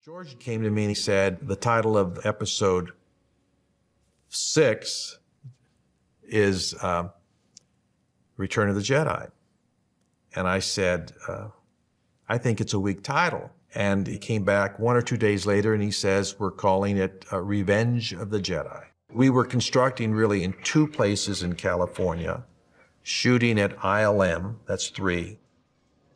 George came to me and he said, the title of episode 6 is Return of the Jedi. And I said, I think it's a weak title. And he came back 1 or 2 days later and he says, we're calling it Revenge of the Jedi. We were constructing really in 2 places in California, shooting at ILM, that's 3,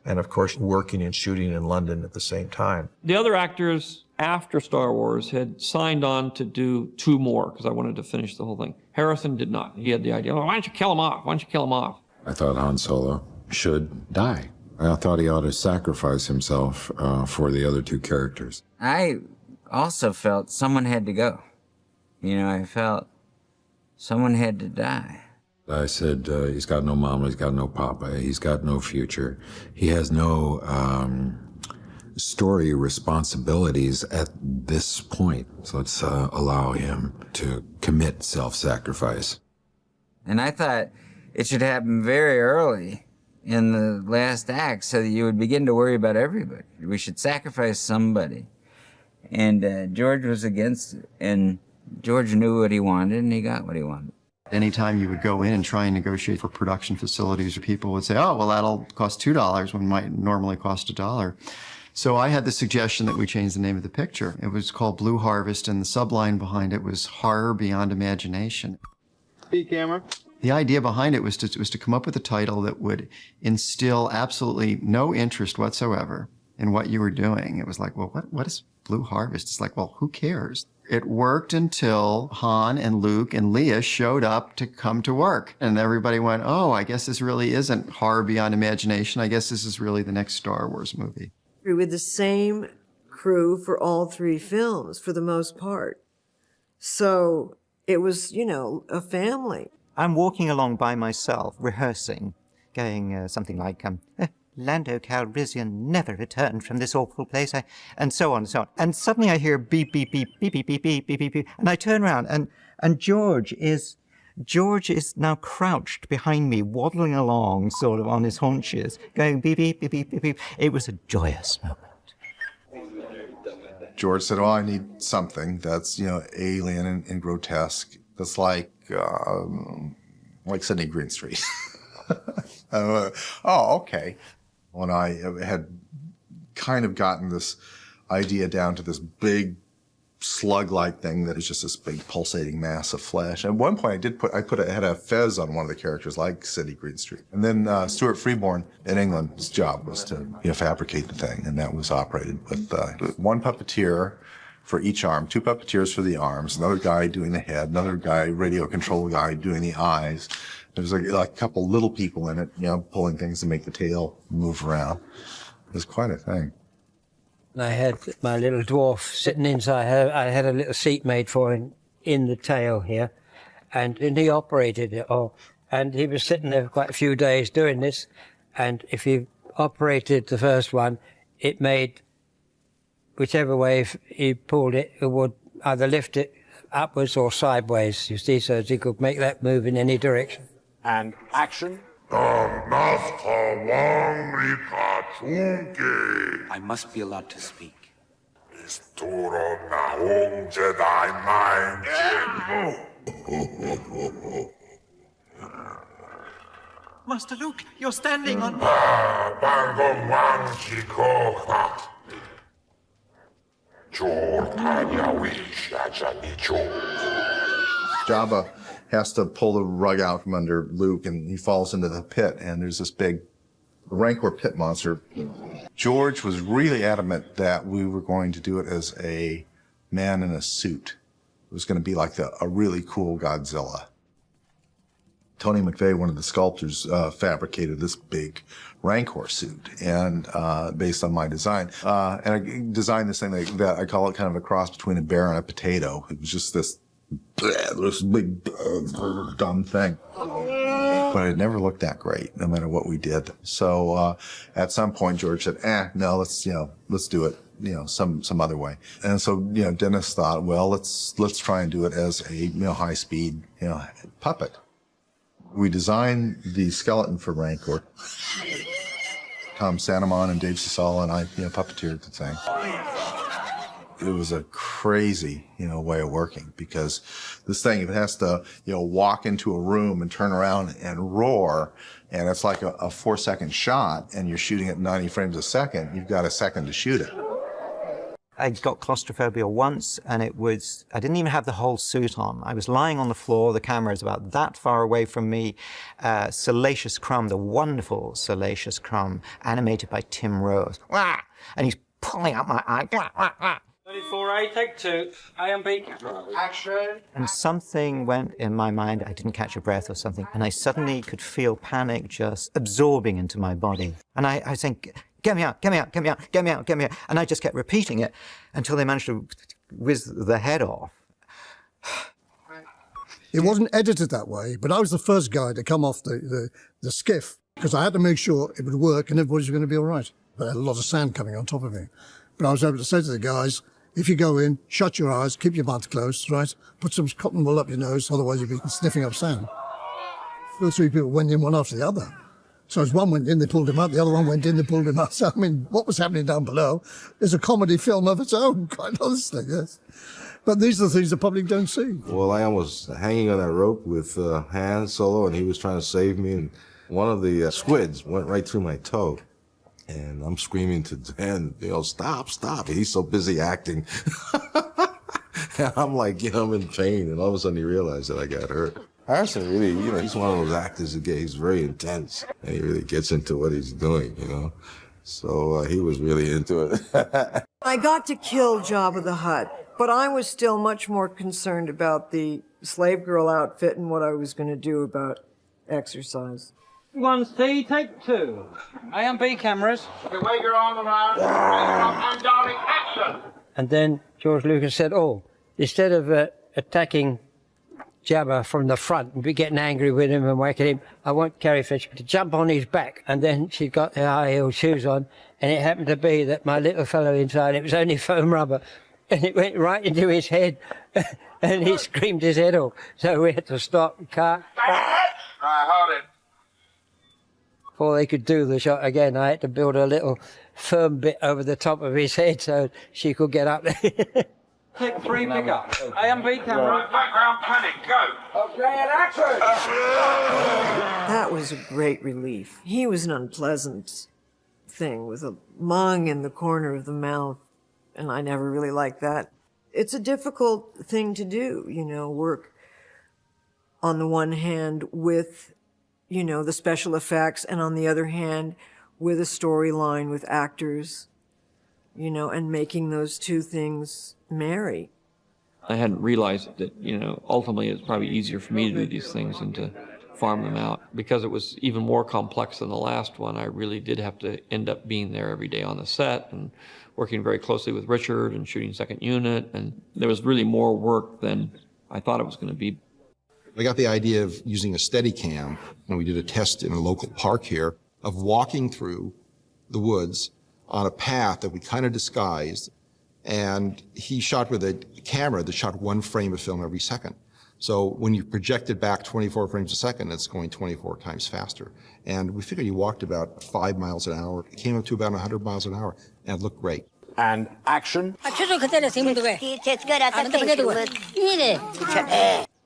and of course working and shooting in London at the same time. The other actors after Star Wars had signed on to do 2 more because I wanted to finish the whole thing. Harrison did not. He had the idea, oh, why don't you kill him off? Why don't you kill him off? I thought Han Solo should die. I thought he ought to sacrifice himself for the other 2 characters. I also felt someone had to go. You know, I felt someone had to die. I said, he's got no mama, he's got no papa, he's got no future. He has no story responsibilities at this point. So let's allow him to commit self-sacrifice. And I thought it should happen very early in the last act so that you would begin to worry about everybody. We should sacrifice somebody. And George was against it. And George knew what he wanted, and he got what he wanted. Anytime you would go in and try and negotiate for production facilities, people would say, oh, well, that'll cost $2 when it might normally cost $1. So I had the suggestion that we change the name of the picture. It was called Blue Harvest, and the subline behind it was Horror Beyond Imagination. Speed camera. The idea behind it was to come up with a title that would instill absolutely no interest whatsoever in what you were doing. It was like, well, what is Blue Harvest? It's like, well, who cares? It worked until Han and Luke and Leia showed up to come to work. And everybody went, oh, I guess this really isn't horror beyond imagination. I guess this is really the next Star Wars movie. With the same crew for all 3 films, for the most part. So it was, you know, a family. I'm walking along by myself, rehearsing, going something like, Lando Calrissian never returned from this awful place, and so on and so on. And suddenly I hear beep, beep, beep, beep, beep, beep, beep, beep, beep, beep, and I turn around, and George is now crouched behind me, waddling along, sort of on his haunches, going beep, beep, beep, beep, beep, beep. It was a joyous moment. George said, oh, I need something that's, you know, alien and grotesque. That's like Sydney Greenstreet. Oh, okay. When I had kind of gotten this idea down to this big slug-like thing that is just this big pulsating mass of flesh. At one point, I had a fez on one of the characters, like Sydney Greenstreet. And then Stuart Freeborn in England's job was to, you know, fabricate the thing, and that was operated with 1 puppeteer for each arm, 2 puppeteers for the arms, another guy doing the head, another guy, radio control guy, doing the eyes. There's like a couple little people in it, you know, pulling things to make the tail move around. It was quite a thing. I had my little dwarf sitting inside. I had a little seat made for him in the tail here, and he operated it all. And he was sitting there for quite a few days doing this, and if he operated the first one, it made, whichever way he pulled it, it would either lift it upwards or sideways, you see, so he could make that move in any direction. And action. I must be allowed to speak. Master Luke, you're standing on... Jabba has to pull the rug out from under Luke, and he falls into the pit, and there's this big Rancor pit monster. George was really adamant that we were going to do it as a man in a suit. It was going to be like a really cool Godzilla. Tony McVeigh, one of the sculptors, fabricated this big Rancor suit, and based on my design. And I designed this thing that I call it kind of a cross between a bear and a potato. It was just this big, dumb thing. But it never looked that great, no matter what we did. So at some point, George said, no, let's do it, some other way. And so, Dennis thought, well, let's try and do it as a, high-speed, puppet. We designed the skeleton for Rancor. Tom Santamon and Dave Sasala and I, puppeteered the thing. it was a crazy, way of working, because this thing, it has to, walk into a room and turn around and roar, and it's like a 4-second shot, and you're shooting at 90 frames a second. You've got a second to shoot it. I got claustrophobia once, and I didn't even have the whole suit on. I was lying on the floor, the camera is about that far away from me. Salacious Crumb, the wonderful Salacious Crumb, animated by Tim Rose. And he's pulling out my eye. 34A, take 2. A&B. Action. And something went in my mind. I didn't catch a breath or something. And I suddenly could feel panic just absorbing into my body. And I was saying, get me out, get me out, get me out, get me out, get me out. And I just kept repeating it until they managed to whiz the head off. It wasn't edited that way, but I was the first guy to come off the skiff because I had to make sure it would work and everybody's going to be all right. But I had a lot of sand coming on top of me. But I was able to say to the guys, if you go in, shut your eyes, keep your mouth closed, right? Put some cotton wool up your nose, otherwise you'll be sniffing up sand. 2 or 3 people went in one after the other. So as one went in, they pulled him out, the other one went in, they pulled him out. So, I mean, what was happening down below is a comedy film of its own, quite honestly, yes. But these are the things the public don't see. Well, I was hanging on that rope with Han Solo, and he was trying to save me, and one of the squids went right through my toe. And I'm screaming to Dan, stop, stop. He's so busy acting. And I'm like, I'm in pain. And all of a sudden he realized that I got hurt. Harrison really, he's one of those actors he's very intense. And he really gets into what he's doing, So he was really into it. I got to kill Jabba the Hutt, but I was still much more concerned about the slave girl outfit and what I was going to do about exercise. 1C, take 2. A&B cameras. Okay, wave your arm around. And darling, action. And then George Lucas said, instead of attacking Jabba from the front and be getting angry with him and whacking him, I want Carrie Fisher to jump on his back. And then she got her high-heeled shoes on, and it happened to be that my little fellow inside, it was only foam rubber, and it went right into his head, and he screamed his head off. So we had to stop the car. All right, hold it. Before they could do the shot again, I had to build a little firm bit over the top of his head so she could get up there. Take 3, pick up. A&B camera. Background panic, go. Okay, and action. That was a great relief. He was an unpleasant thing with a lung in the corner of the mouth, and I never really liked that. It's a difficult thing to do, work on the one hand with the special effects, and on the other hand, with a storyline with actors, and making those two things marry. I hadn't realized that, ultimately it's probably easier for me to do these things than to farm them out. Because it was even more complex than the last one, I really did have to end up being there every day on the set and working very closely with Richard and shooting second unit. And there was really more work than I thought it was going to be. I got the idea of using a Steadicam, and we did a test in a local park here, of walking through the woods on a path that we kind of disguised, and he shot with a camera that shot 1 frame of film every second. So when you project it back 24 frames a second, it's going 24 times faster. And we figured he walked about 5 miles an hour. It came up to about 100 miles an hour, and it looked great. And action.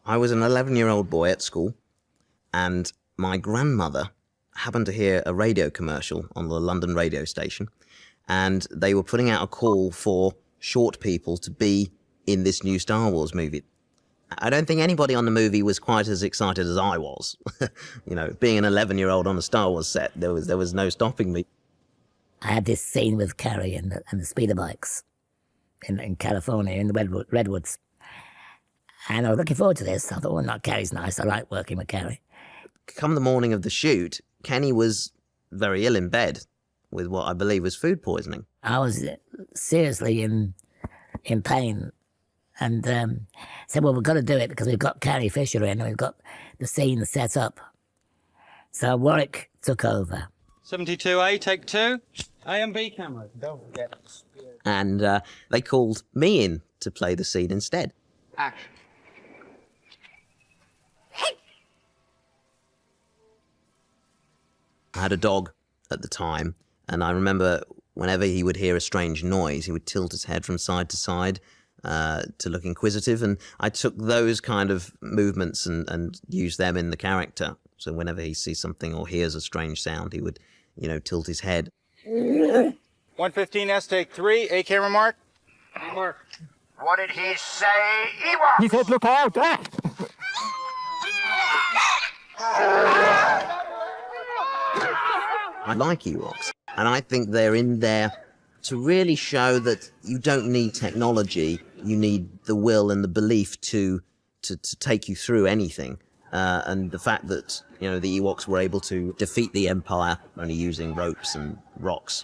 I was an 11-year-old boy at school, and my grandmother happened to hear a radio commercial on the London radio station, and they were putting out a call for short people to be in this new Star Wars movie. I don't think anybody on the movie was quite as excited as I was. Being an 11-year-old on a Star Wars set, there was no stopping me. I had this scene with Carrie and the speeder bikes in California, in the redwoods. And I was looking forward to this. I thought, no, Carrie's nice. I like working with Carrie. Come the morning of the shoot, Kenny was very ill in bed with what I believe was food poisoning. I was seriously in pain, and said, well, we've got to do it because we've got Carrie Fisher in and we've got the scene set up. So Warwick took over. 72A, take 2. A&B camera. Don't forget. And they called me in to play the scene instead. Action. I had a dog at the time, and I remember whenever he would hear a strange noise, he would tilt his head from side to side to look inquisitive. And I took those kind of movements and used them in the character. So whenever he sees something or hears a strange sound, he would, tilt his head. 115S, take 3. A camera mark. Mark. What did he say? Ewok! He said, look out! Ah! I like Ewoks, and I think they're in there to really show that you don't need technology, you need the will and the belief to take you through anything. And the fact that, the Ewoks were able to defeat the Empire only using ropes and rocks,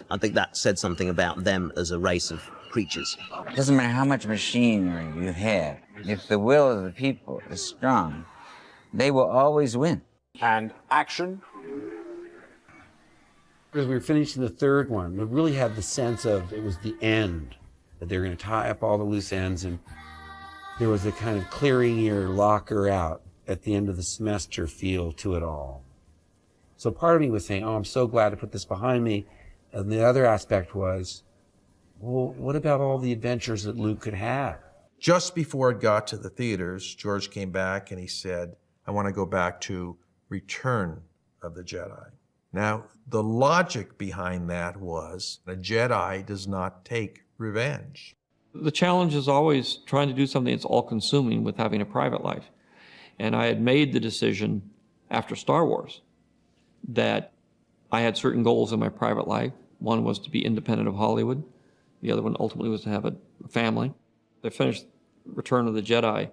I think that said something about them as a race of creatures. It doesn't matter how much machinery you have. If the will of the people is strong, they will always win. And action. As we were finishing the third one, we really had the sense of it was the end, that they were going to tie up all the loose ends, and there was a kind of clearing your locker out at the end of the semester feel to it all. So part of me was saying, oh, I'm so glad to put this behind me. And the other aspect was, well, what about all the adventures that Luke could have? Just before it got to the theaters, George came back and he said, I want to go back to Return of the Jedi. Now, the logic behind that was a Jedi does not take revenge. The challenge is always trying to do something that's all-consuming with having a private life. And I had made the decision after Star Wars that I had certain goals in my private life. One was to be independent of Hollywood. The other one ultimately was to have a family. I finished Return of the Jedi.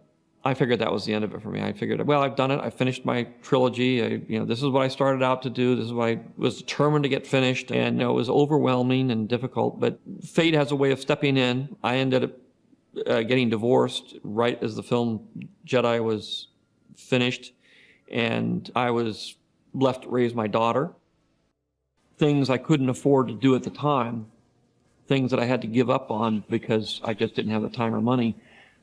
I figured that was the end of it for me. I figured, well, I've done it. I finished my trilogy. This is what I started out to do. This is what I was determined to get finished. And it was overwhelming and difficult. But fate has a way of stepping in. I ended up getting divorced right as the film Jedi was finished. And I was left to raise my daughter. Things I couldn't afford to do at the time. Things that I had to give up on because I just didn't have the time or money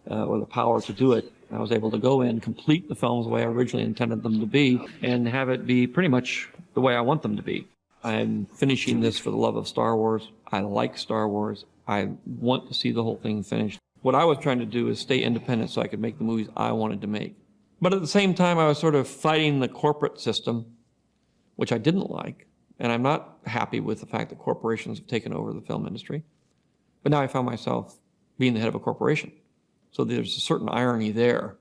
or the power to do it. I was able to go in, complete the films the way I originally intended them to be, and have it be pretty much the way I want them to be. I'm finishing this for the love of Star Wars. I like Star Wars. I want to see the whole thing finished. What I was trying to do is stay independent so I could make the movies I wanted to make. But at the same time, I was sort of fighting the corporate system, which I didn't like. And I'm not happy with the fact that corporations have taken over the film industry. But now I found myself being the head of a corporation. So there's a certain irony there,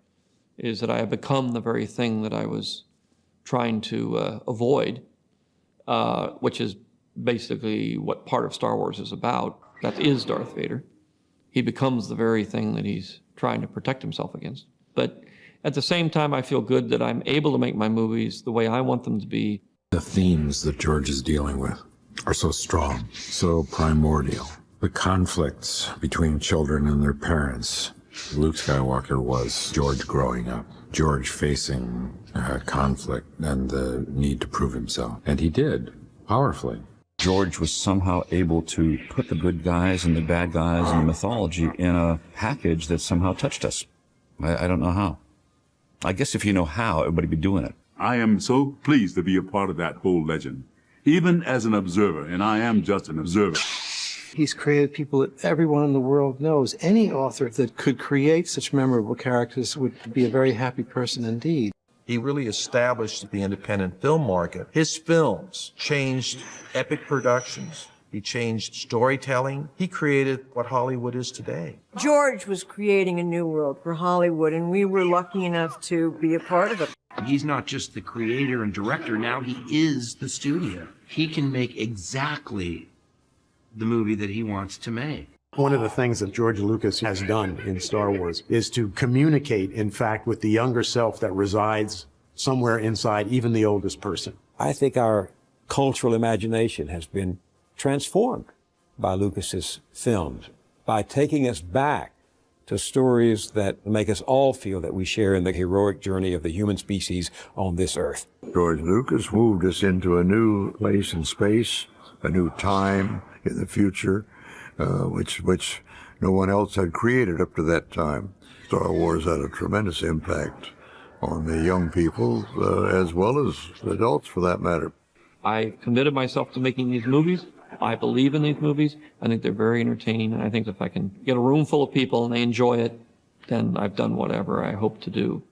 is that I have become the very thing that I was trying to avoid, which is basically what part of Star Wars is about. That is Darth Vader. He becomes the very thing that he's trying to protect himself against. But at the same time, I feel good that I'm able to make my movies the way I want them to be. The themes that George is dealing with are so strong, so primordial. The conflicts between children and their parents. Luke Skywalker was George growing up, George facing conflict and the need to prove himself. And he did, powerfully. George was somehow able to put the good guys and the bad guys and the mythology in a package that somehow touched us. I don't know how. I guess if you know how, everybody would be doing it. I am so pleased to be a part of that whole legend, even as an observer, and I am just an observer. He's created people that everyone in the world knows. Any author that could create such memorable characters would be a very happy person indeed. He really established the independent film market. His films changed epic productions. He changed storytelling. He created what Hollywood is today. George was creating a new world for Hollywood, and we were lucky enough to be a part of it. He's not just the creator and director, now he is the studio. He can make exactly the movie that he wants to make. One of the things that George Lucas has done in Star Wars is to communicate, in fact, with the younger self that resides somewhere inside even the oldest person. I think our cultural imagination has been transformed by Lucas's films, by taking us back to stories that make us all feel that we share in the heroic journey of the human species on this earth. George Lucas moved us into a new place in space, a new time in the future, which no one else had created up to that time. Star Wars had a tremendous impact on the young people, as well as adults for that matter. I committed myself to making these movies. I believe in these movies. I think they're very entertaining, and I think if I can get a room full of people and they enjoy it, then I've done whatever I hope to do.